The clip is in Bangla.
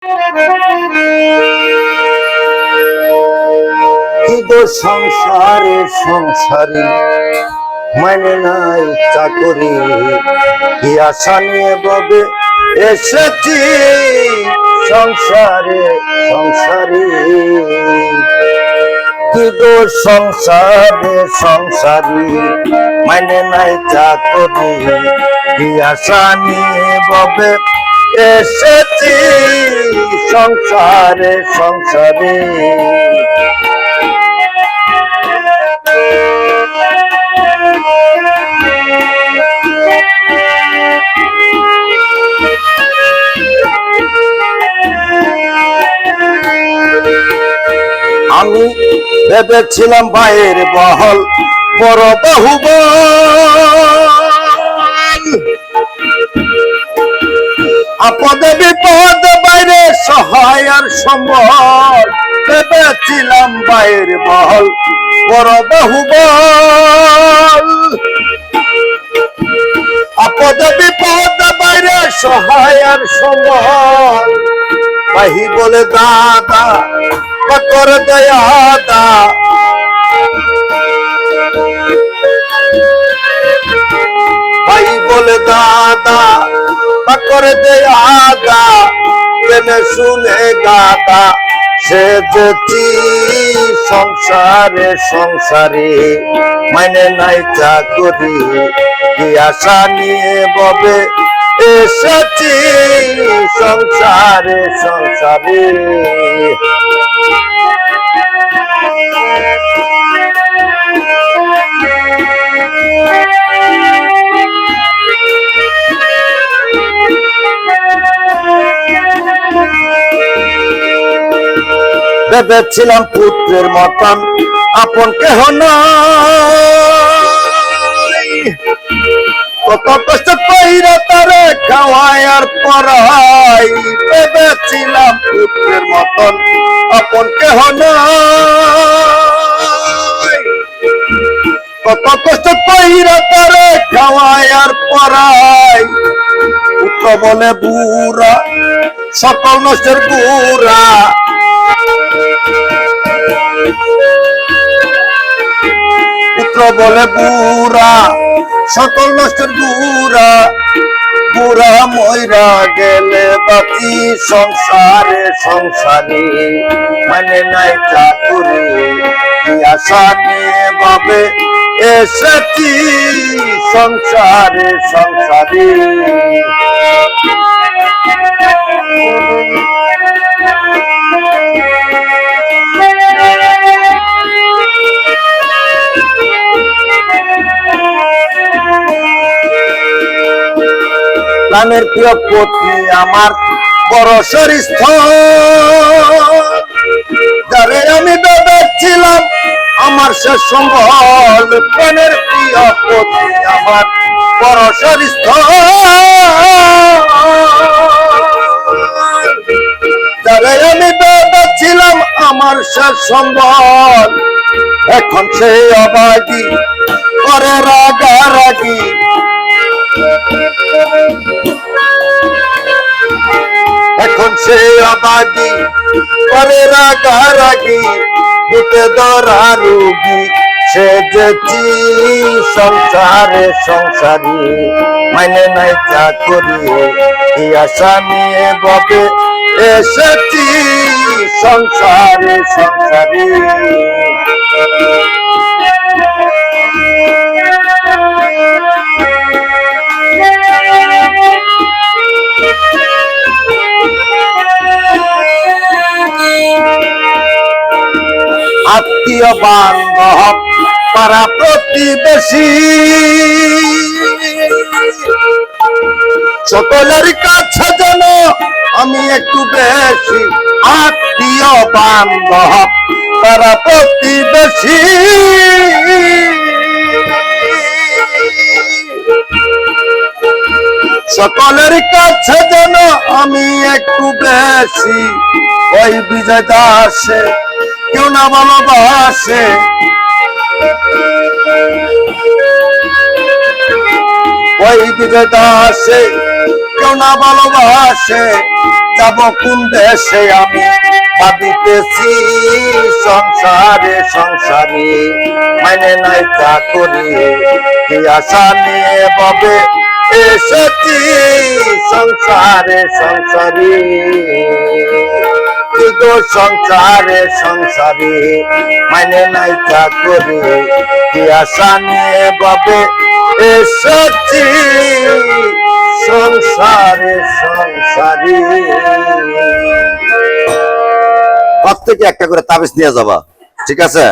কি গো সংসারে সংসারী মানে নাই চাকরি, কি আশা নিয়ে ববে এসেছি সংসারে সংসারী। কি গো সংসারে সংসারী মানে নাই চাকরি, কি আশা নিয়ে ববে এসেছি সংসারে সংসারী। আমি ভেবেছিলাম ভাইয়ের বহল বড় বাহুবল, আপদে বিপদ বাইরে সহায় আর সম্বল। ভেবেছিলাম ভাইয়ের বহল বড় বাহুবল, আপদে বিপদ বাইরে সহায় আর সম্বল। ভাই বলে দাদা করে দয়া দা, ভাই বলে দাদা করে দয়া দা, জেনে শুনে গাদা সেজেছি সংসারে সংসারে মানে নাই চাকরি, কি আশা নিয়ে ববে এসেছি সংসারে সংসারে। ভেবেছিলাম পুত্রের মতন আপন কেহ নাই, কত কষ্ট কইরা তারে খাওয়াই আর পড়াই। ভেবেছিলাম পুত্রের মতন আপন কেহ নাই, কত কষ্ট কইরা তারে খাওয়াই আর পড়াই। পুত্র বলে বুড়া সকল নষ্টের গুড়া, পুত্র বলে বুড়া সকল নষ্টের গুড়া। বুড়া ময়রা গেলে বাকি সংসারে সংসারে মানে নাই চাকরি, কি আশা নিয়ে ভাবে এসেছি সংসারে সংসারে। প্রাণের প্রিয় পত্নী আমার পরশের স্থল, যারে আমি ভেবেছিলাম আমার শেষ সম্বল। প্রাণের প্রিয় পত্নী আমার পরশের স্থল, যারে আমি ভেবেছিলাম আমার শেষ সম্বল। এখন সে অবাগি করে রাগারাগি, এখন সে অবাগি করে রাগারাগি। বুকে ধরা রোগী সেজেছি সংসারে সংসারী মানে নাই চাকরি, কি আশা নিয়ে ববে এসেছি সংসারে সংসারী। আত্মীয় বান্ধব পাড়া প্রতিবেশী সকলের কাছে যেন আমি একটু বেশি। আত্মীয় বান্ধব পাড়া প্রতিবেশী সকলের কাছে যেন আমি একটু বেশি। ওই বিজয় দাসে কেউ না ভালোবাসে, ওই বিজয় দাসে কেউ না ভালোবাসে। যাব কোন দেশে আমি ভাবিতেছি সংসারে সংসারে মানে নাই তা করি কি আশা নিয়ে ববে এসেছি সংসারে সংসারে গো সংসারে সংসারে মানে নাই তা করি কি আশা নিয়ে ববে এসেছি সংসারে সংসারে প্রত্যেকে একটা করে তাবিজ নিয়ে যাবা, ঠিক আছে?